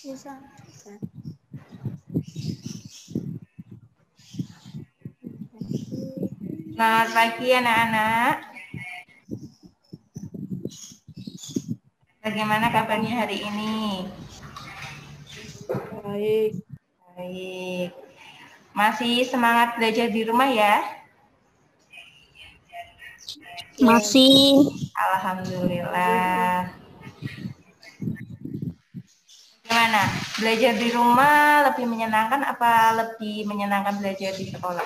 Bisa. Selamat pagi anak-anak. Bagaimana kabarnya hari ini? Baik. Baik. Masih semangat belajar di rumah ya? Masih. Alhamdulillah. Gimana? Belajar di rumah lebih menyenangkan apa lebih menyenangkan belajar di sekolah?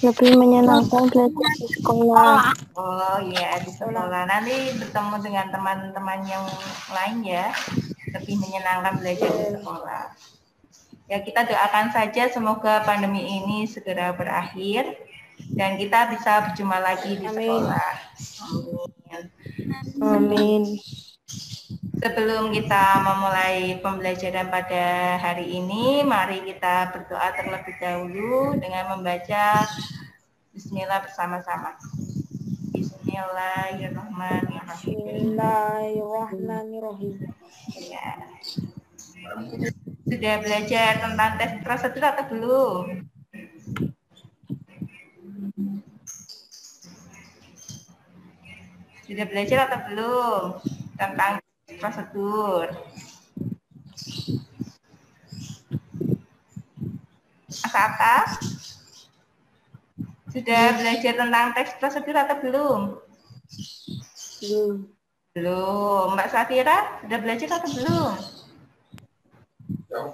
Lebih menyenangkan belajar di sekolah. Oh iya, di sekolah. Nanti bertemu dengan teman-teman yang lain ya. Lebih menyenangkan belajar di sekolah. Ya, kita doakan saja semoga pandemi ini segera berakhir dan kita bisa berjumpa lagi di sekolah. Amin. Amin. Sebelum kita memulai pembelajaran pada hari ini, mari kita berdoa terlebih dahulu dengan membaca Bismillah bersama-sama. Bismillahirrahmanirrahim. Bismillahirrahmanirrahim. Ya. Sudah belajar tentang tes prosedur atau belum? Sudah belajar atau belum tentang prosedur? Asa-asa? Sudah belajar tentang teks prosedur atau belum? Belum. Belum. Mbak Safira, sudah belajar atau belum?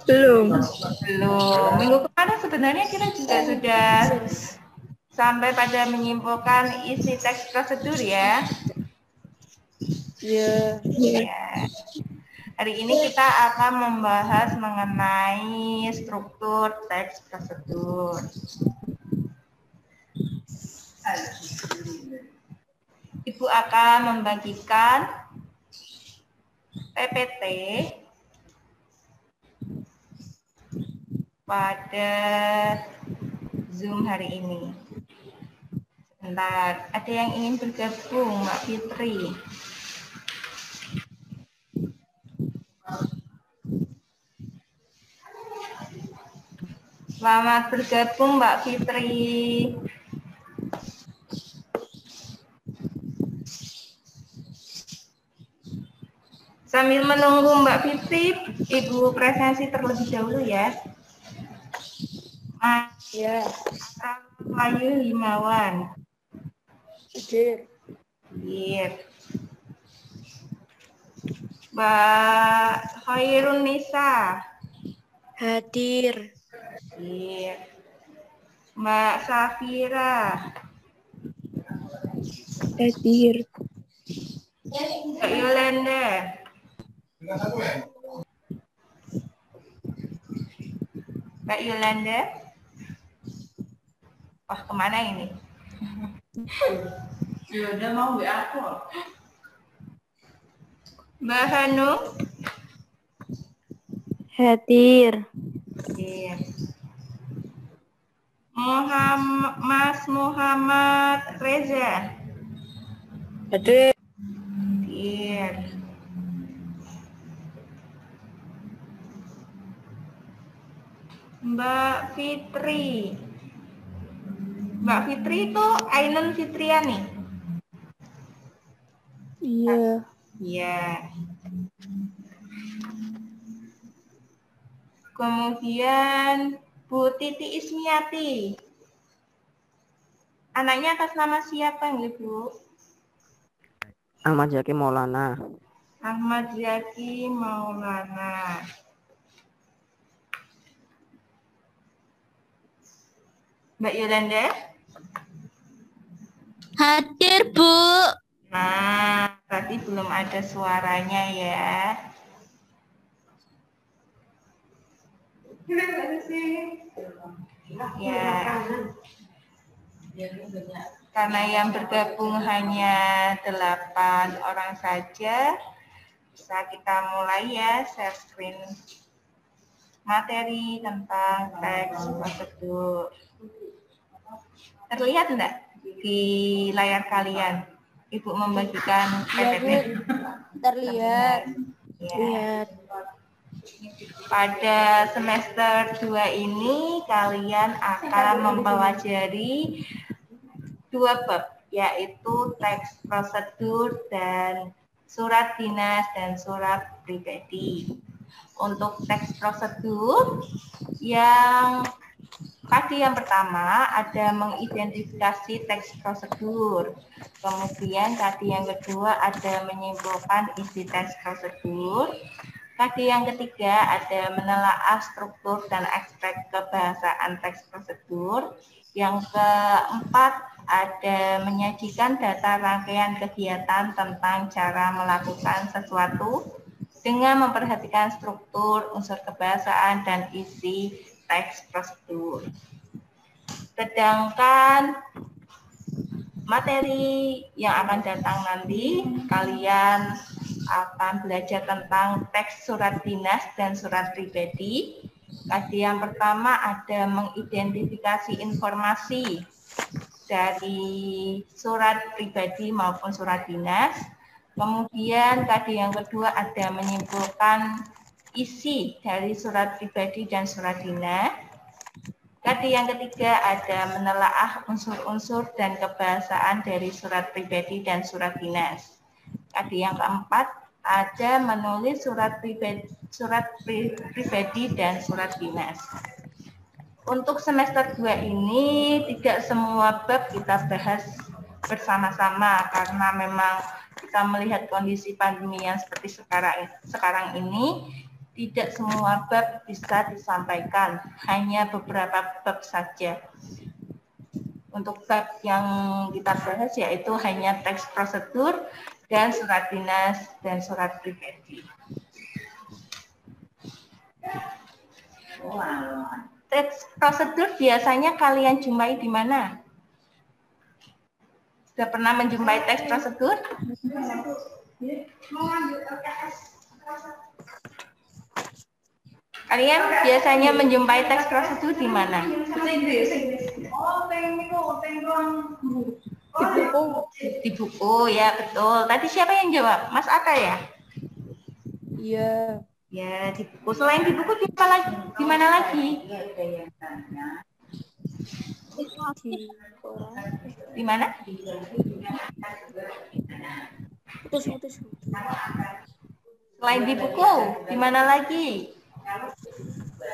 Belum. Belum. Minggu kemarin sebenarnya kita juga sudah sampai pada menyimpulkan isi teks prosedur ya. Ya. Ya. Hari ini kita akan membahas mengenai struktur teks prosedur. Ibu akan membagikan PPT pada Zoom hari ini. Sebentar, ada yang ingin bergabung, Mbak Fitri. Selamat bergabung, Mbak Fitri. Sambil menunggu Mbak Fitri, Ibu presensi terlebih dahulu ya. Ya. Wahyu Himawan. Hadir. Hadir. Mbak Khairun Nisa. Hadir. Hadir. Mbak Safira. Hadir. Mbak Yolanda. Mbak Yolanda. Wah, kemana ini? Yolanda mau WA aku. Mbak Hanum. Hadir. Hadir. Mas Muhammad Reza. Hadir. Hadir. Mbak Fitri. Mbak Fitri itu Ainun Fitriani. Iya. Iya. Kemudian Bu Titi Ismiati. Anaknya atas nama siapa, Bu? Ahmad Zaki Maulana. Ahmad Zaki Maulana. Mbak Yolanda? Hadir, Bu. Nah, berarti belum ada suaranya ya. Ya. Karena yang bergabung hanya 8 orang saja, bisa kita mulai ya share screen materi tentang teks prosedur. Terlihat enggak di layar kalian? Ibu membagikan PPT. Terlihat. Lihat. Pada semester 2 ini kalian akan mempelajari 2 bab, yaitu teks prosedur dan surat dinas dan surat pribadi. Untuk teks prosedur yang tadi yang pertama ada mengidentifikasi teks prosedur. Kemudian tadi yang kedua ada menyimpulkan isi teks prosedur. Tadi yang ketiga ada menelaah struktur dan aspek kebahasaan teks prosedur. Yang keempat ada menyajikan data rangkaian kegiatan tentang cara melakukan sesuatu dengan memperhatikan struktur, unsur kebahasaan, dan isi teks prosedur. Sedangkan materi yang akan datang nanti, kalian akan belajar tentang teks surat dinas dan surat pribadi. Tadi yang pertama ada mengidentifikasi informasi dari surat pribadi maupun surat dinas. Kemudian tadi yang kedua ada menyimpulkan isi dari surat pribadi dan surat dinas. Tadi yang ketiga ada menelaah unsur-unsur dan kebahasaan dari surat pribadi dan surat dinas. Tadi yang keempat ada menulis surat pribadi dan surat dinas. Untuk semester 2 ini tidak semua bab kita bahas bersama-sama karena memang kita melihat kondisi pandemi yang seperti sekarang ini, tidak semua bab bisa disampaikan, hanya beberapa bab saja. Untuk bab yang kita bahas yaitu hanya teks prosedur dan surat dinas dan surat pribadi. Teks prosedur biasanya kalian jumpai di mana? Sudah pernah menjumpai teks prosedur? Kalian biasanya menjumpai teks prosedur di mana? Di buku, ya betul. Tadi siapa yang jawab? Mas Ata ya? Iya. Ya, di buku. Selain di buku, di mana lagi? Di mana? Putus. Selain di buku, di mana lagi?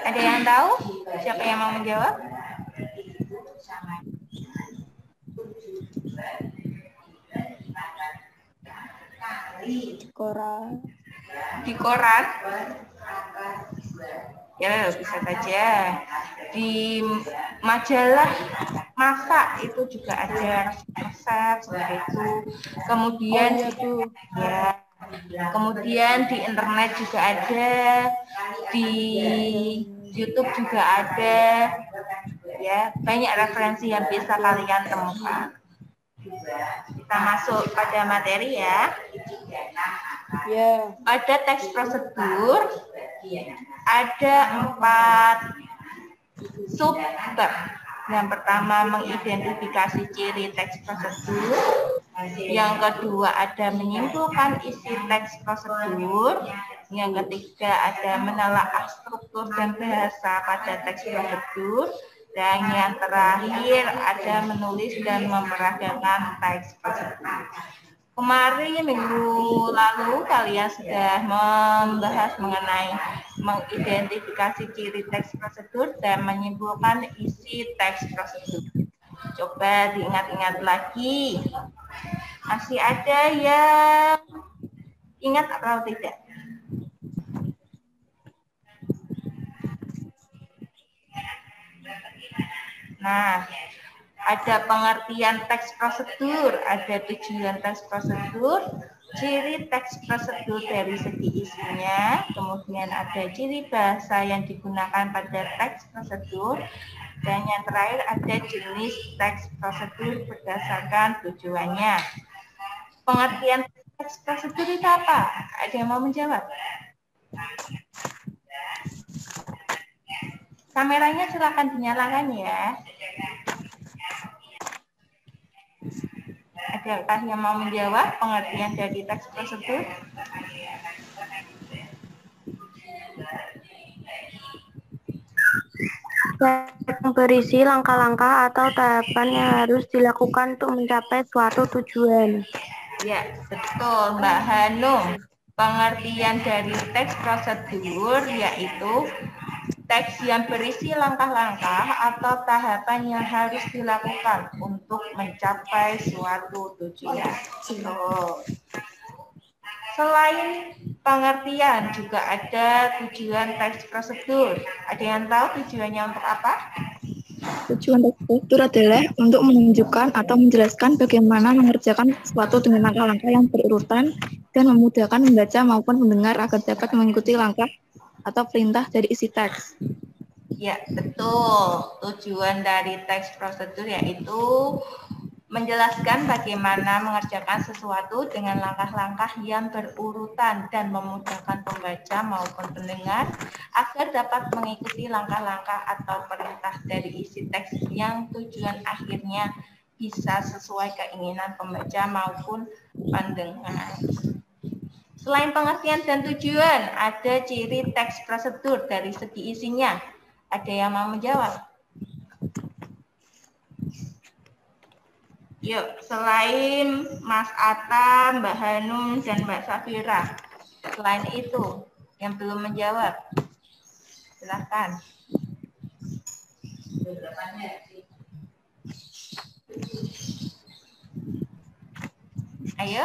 Ada yang tahu? Siapa yang mau menjawab? Di koran. Di koran? Ya, bisa saja. Di majalah masak itu juga ada resep seperti itu. Kemudian kemudian di internet juga ada, di YouTube juga ada. Ya, banyak referensi yang bisa kalian temukan. Kita masuk pada materi ya. Pada teks prosedur ada 4 subbab. Yang pertama mengidentifikasi ciri teks prosedur. Yang kedua ada menyimpulkan isi teks prosedur. Yang ketiga ada menelaah struktur dan bahasa pada teks prosedur. Dan yang terakhir ada menulis dan memperagakan teks prosedur. Kemarin minggu lalu kalian sudah membahas mengenai mengidentifikasi ciri teks prosedur dan menyimpulkan isi teks prosedur. Coba diingat-ingat lagi. Masih ada yang ingat atau tidak? Nah, ada pengertian teks prosedur, ada tujuan teks prosedur, ciri teks prosedur dari segi isinya, kemudian ada ciri bahasa yang digunakan pada teks prosedur, dan yang terakhir ada jenis teks prosedur berdasarkan tujuannya. Pengertian teks prosedur itu apa? Ada yang mau menjawab? Kameranya silakan dinyalakan ya. Adakah yang mau menjawab pengertian dari teks prosedur? yang berisi langkah-langkah atau tahapan yang harus dilakukan untuk mencapai suatu tujuan. Ya, betul Mbak Hanum. Pengertian dari teks prosedur yaitu teks yang berisi langkah-langkah atau tahapan yang harus dilakukan untuk mencapai suatu tujuan. Selain pengertian, juga ada tujuan teks prosedur. Ada yang tahu tujuannya untuk apa? Tujuan teks prosedur adalah untuk menunjukkan atau menjelaskan bagaimana mengerjakan sesuatu dengan langkah-langkah yang berurutan dan memudahkan membaca maupun mendengar agar dapat mengikuti langkah atau perintah dari isi teks. Ya, betul. Tujuan dari teks prosedur yaitu menjelaskan bagaimana mengerjakan sesuatu dengan langkah-langkah yang berurutan dan memudahkan pembaca maupun pendengar agar dapat mengikuti langkah-langkah atau perintah dari isi teks yang tujuan akhirnya bisa sesuai keinginan pembaca maupun pendengar. Selain pengertian dan tujuan, ada ciri teks prosedur dari segi isinya. Ada yang mau menjawab? Yuk, selain Mas Atta, Mbak Hanum, dan Mbak Safira, selain itu, yang belum menjawab, silahkan. Ayo.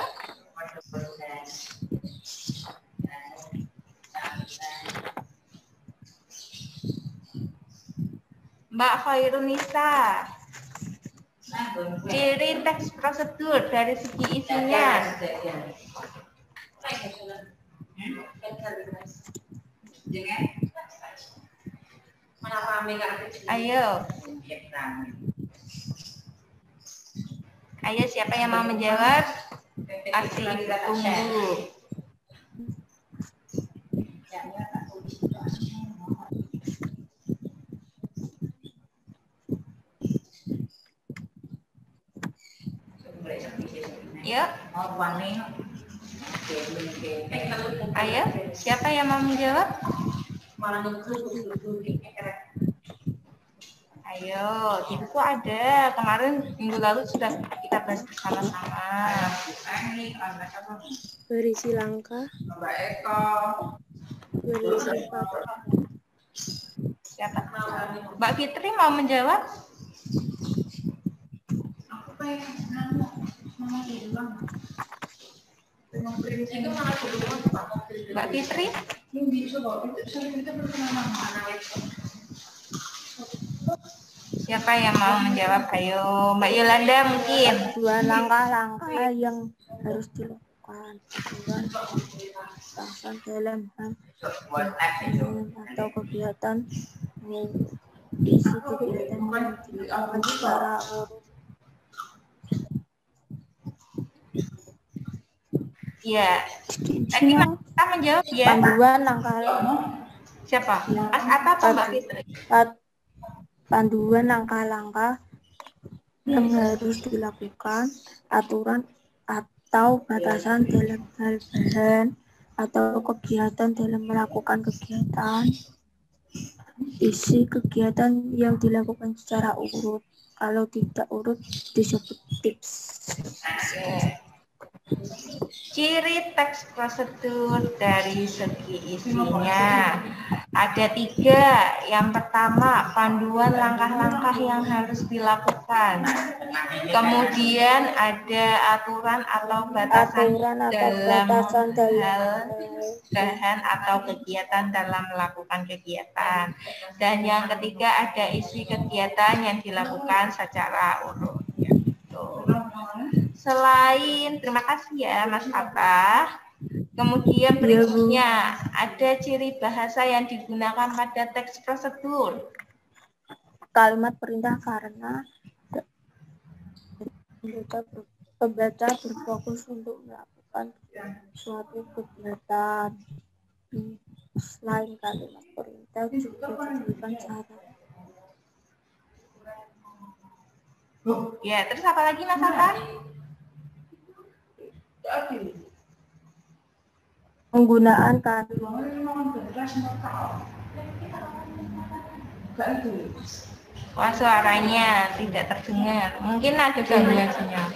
Mbak Khairunisa, ciri teks prosedur dari segi isinya. Ayo. Ayo, siapa yang mau menjawab? Kasih ibu tunggu. Yuk. Ayo, siapa yang mau menjawab? Ayo, itu ada. Kemarin minggu lalu sudah kita bahas bersama-sama. Berisi langkah. Berisi langkah. Siapa? Mbak Fitri mau menjawab? Mbak Fitri? Siapa yang mau menjawab? Ayo, Mbak Yolanda mungkin. Dua langkah-langkah yang harus dilakukan. Tujuan batasan dalam hal atau kegiatan isi kegiatan yang dilakukan secara urut. Iya. Tadi kita menjawab ya. Panduan langkah. Siapa? Mas Atta atau Mbak Fitri? Panduan langkah-langkah yang harus dilakukan, aturan atau batasan dalam hal bahan atau kegiatan dalam melakukan kegiatan, isi kegiatan yang dilakukan secara urut. Kalau tidak urut disebut tips. Ciri teks prosedur dari segi isinya ada 3. Yang pertama, panduan langkah-langkah yang harus dilakukan. Kemudian ada aturan atau batasan dalam hal bahan atau kegiatan dalam melakukan kegiatan. Dan yang ketiga ada isi kegiatan yang dilakukan secara urut. Selain, terima kasih ya Mas Atta. Kemudian berikutnya ada ciri bahasa yang digunakan pada teks prosedur. Kalimat perintah karena pembaca berfokus untuk melakukan suatu kegiatan. Selain kalimat perintah juga diberikan syarat. Ya, terus apa lagi Mas Atta? Penggunaan kalimat Wah, suaranya tidak terdengar. Mungkin ada gangguan sinyal.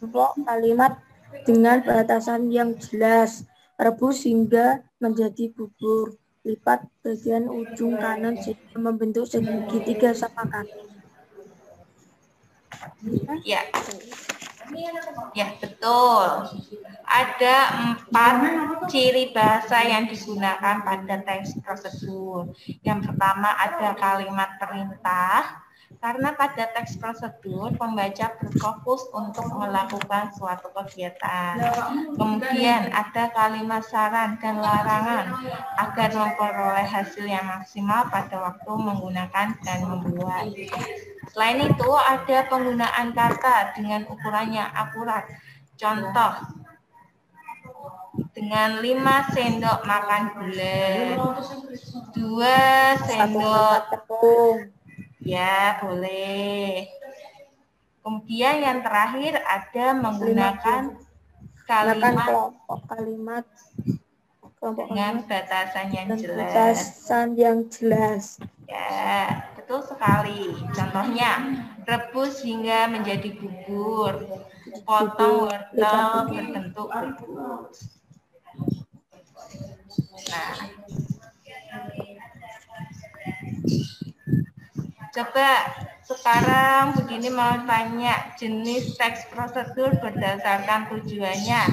Kelompok kalimat dengan batasan yang jelas. Rebus hingga menjadi bubur. Lipat bagian ujung kanan sehingga membentuk segitiga sama kaki. Ya. Ya, betul. Ada 4 ciri bahasa yang digunakan pada teks prosedur. Yang pertama ada kalimat perintah. Karena pada teks prosedur, pembaca berfokus untuk melakukan suatu kegiatan. Kemudian ada kalimat saran dan larangan agar memperoleh hasil yang maksimal pada waktu menggunakan dan membuat. Selain itu, ada penggunaan kata dengan ukuran yang akurat. Contoh, dengan 5 sendok makan gula, 2 sendok tepung. Ya, boleh. Kemudian yang terakhir ada menggunakan kalimat kelompok kalimat dengan batasan yang jelas. Batasan yang jelas. Ya, betul sekali. Contohnya, rebus hingga menjadi bubur, potong wortel berbentuk bubur. Nah, coba sekarang begini mau tanya jenis teks prosedur berdasarkan tujuannya.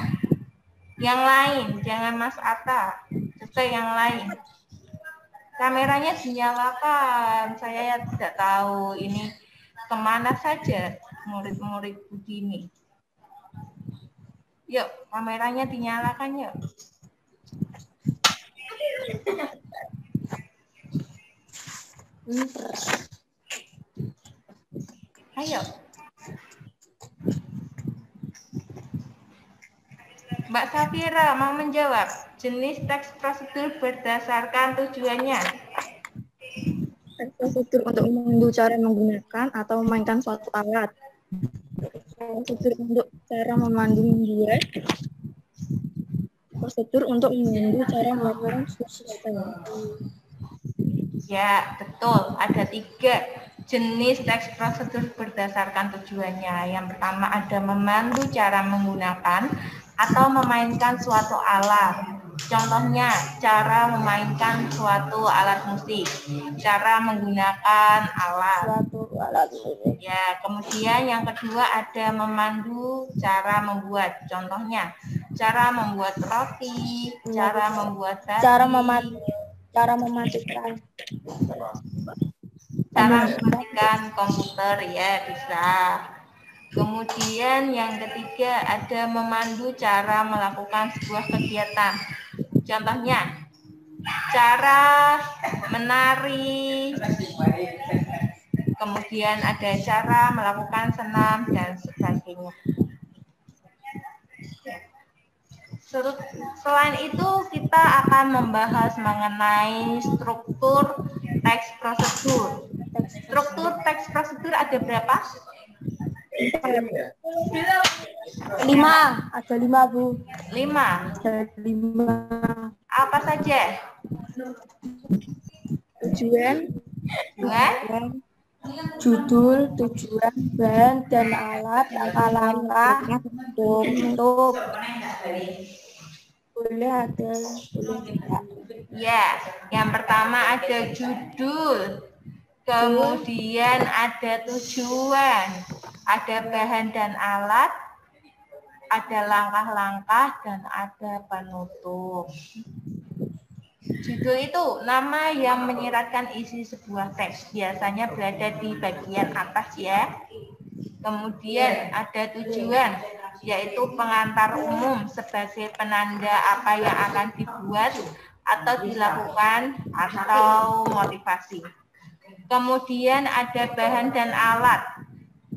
Yang lain, jangan Mas Atta. Coba yang lain. Kameranya dinyalakan. Saya tidak tahu ini kemana saja murid-murid begini. Yuk, kameranya dinyalakan yuk. Ayo. Mbak Safira mau menjawab. Jenis teks prosedur berdasarkan tujuannya. Teks prosedur untuk memandu cara menggunakan atau memainkan suatu alat. Prosedur untuk cara memandu membuat. Prosedur untuk memandu cara melakukan sesuatu. Ya, betul. Ada 3 jenis teks prosedur berdasarkan tujuannya. Yang pertama ada memandu cara menggunakan atau memainkan suatu alat. Contohnya, cara memainkan suatu alat musik, cara menggunakan alat. Ya, kemudian yang kedua ada memandu cara membuat. Contohnya, cara membuat roti, cara membuat daging, cara mematikan komputer, ya bisa. Kemudian yang ketiga ada memandu cara melakukan sebuah kegiatan. Contohnya, cara menari, kemudian ada cara melakukan senam dan sebagainya. Selain itu, kita akan membahas mengenai struktur teks prosedur. Struktur teks prosedur ada berapa? 5. Ada 5, Bu. 5. Ada 5. Apa saja? Tujuan, judul, tujuan, bahan dan alat, langkah, tutup. Boleh ada, boleh tidak. Ya, yang pertama ada judul, kemudian ada tujuan, ada bahan dan alat, ada langkah-langkah, dan ada penutup. Judul itu nama yang menyiratkan isi sebuah teks, biasanya berada di bagian atas ya. Kemudian ada tujuan, yaitu pengantar umum sebagai penanda apa yang akan dibuat atau dilakukan atau motivasi. Kemudian ada bahan dan alat,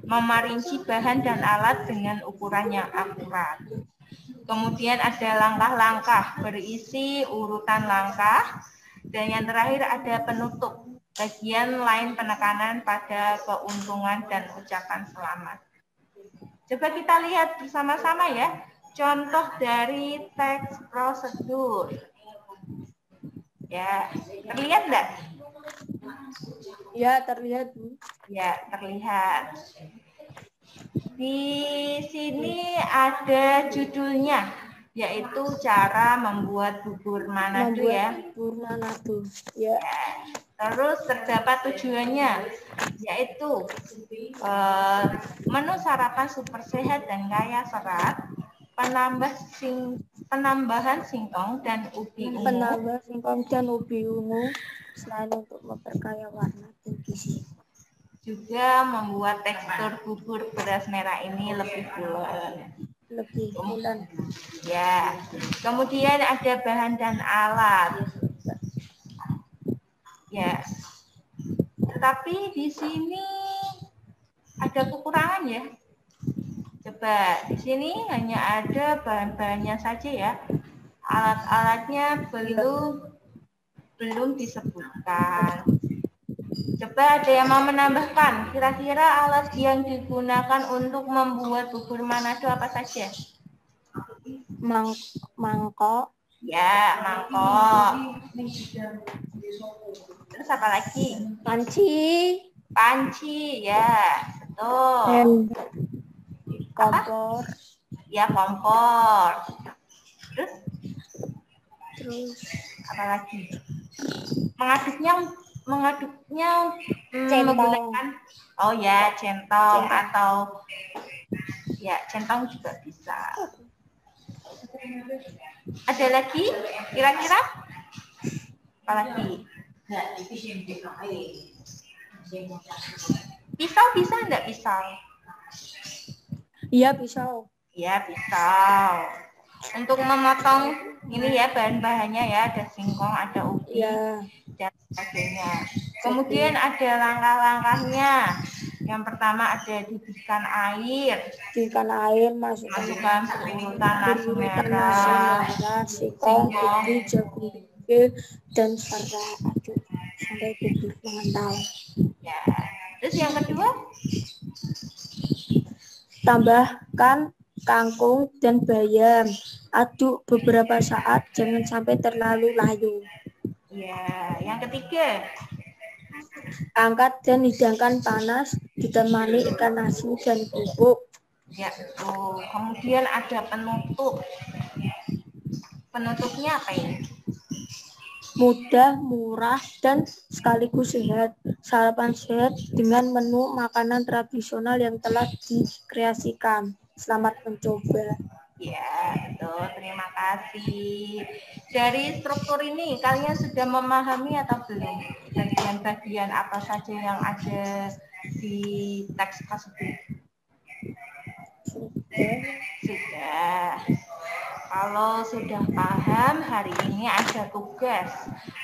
memarinci bahan dan alat dengan ukuran yang akurat. Kemudian ada langkah-langkah, berisi urutan langkah. Dan yang terakhir ada penutup, bagian lain penekanan pada keuntungan dan ucapan selamat. Coba kita lihat bersama-sama ya, contoh dari teks prosedur. Ya, terlihat enggak? Ya, terlihat, Bu. Ya, terlihat. Di sini ada judulnya, yaitu cara membuat bubur Manado ya. Bubur Manado. Ya. Ya. Terus terdapat tujuannya, yaitu menu sarapan super sehat dan kaya serat, penambahan singkong dan ubi ungu. Penambah singkong dan ubi ungu selain untuk memperkaya warna dan gizi. Juga membuat tekstur bubur beras merah ini lebih bulat. Lebih bulan. Ya. Kemudian ada bahan dan alat. Ya. Tetapi di sini ada kekurangan ya. Coba di sini hanya ada bahan-bahannya saja ya. Alat-alatnya belum disebutkan. Coba ada yang mau menambahkan. Kira-kira alat yang digunakan untuk membuat bubur Manado apa saja? Mangkok. Ya, mangkok. Terus apa lagi? Panci, ya, betul. Kompor. Ya, kompor. Terus apa lagi? Mengaduknya menggunakan centong atau ya centong juga bisa. Ada lagi? Kira-kira? Apa lagi? Pisau bisa enggak pisau? Iya, pisau. Ya, pisau. Untuk memotong ini ya bahan-bahannya ya, ada singkong, ada ubi, dan sebagainya. Kemudian ada langkah-langkahnya. Yang pertama ada didihkan air. Masukkan urutan nasi merah, singkong, ubi, jagung gede, dan serta aduk sampai bubur mengental. Ya. Terus yang kedua? Tambahkan kangkung dan bayam. Aduk beberapa saat, jangan sampai terlalu layu. Ya, yang ketiga. Angkat dan hidangkan panas, ditemani ikan asin dan bubuk. Ya, betul. Kemudian ada penutup. Penutupnya apa ini? Mudah, murah, dan sekaligus sehat. Sarapan sehat dengan menu makanan tradisional yang telah dikreasikan. Selamat mencoba. Ya, betul. Terima kasih. Dari struktur ini, kalian sudah memahami atau belum? Bagian-bagian apa saja yang ada di teks tersebut? Sudah. Kalau sudah paham, hari ini ada tugas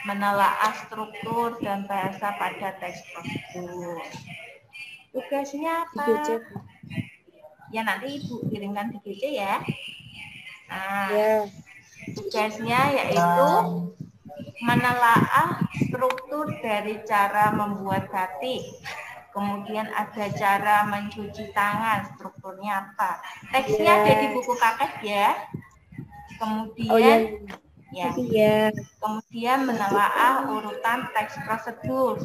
menelaah struktur dan bahasa pada teks tersebut. Tugasnya apa? Ya, nanti Ibu kirimkan di GC ya. Nah, tugasnya yaitu menelaah struktur dari cara membuat batik. Kemudian ada cara mencuci tangan, strukturnya apa. Teksnya ada di buku paket ya. Kemudian kemudian menelaah urutan teks prosedur.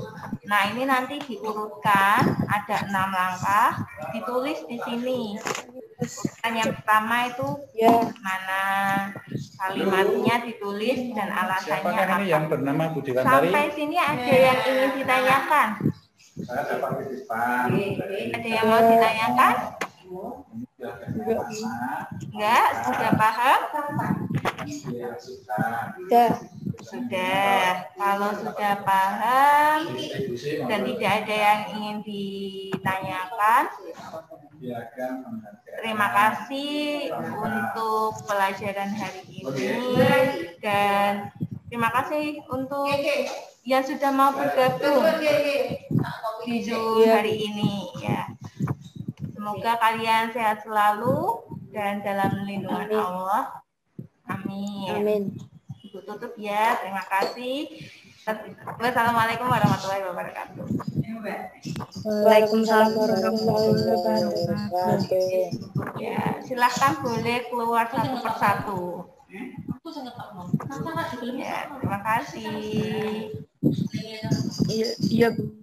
Nah, ini nanti diurutkan, ada 6 langkah, ditulis di sini. Urutan yang pertama itu mana kalimatnya ditulis dan alasannya apa. Yang bernama sampai sini ada yang ingin ditanyakan? Ada yang mau ditanyakan? Enggak, sudah paham? Sudah. Kalau sudah paham dan tidak ada yang ingin ditanyakan, terima kasih untuk pelajaran hari ini dan terima kasih untuk yang sudah mau bergabung di Zoom hari ini ya. Semoga kalian sehat selalu dan dalam lindungan Allah. Amin. Ibu tutup ya. Terima kasih. Wassalamualaikum warahmatullahi wabarakatuh. Waalaikumsalam warahmatullahi wabarakatuh. Ya, silahkan boleh keluar satu persatu. Ya, terima kasih. Iya, iya Bu.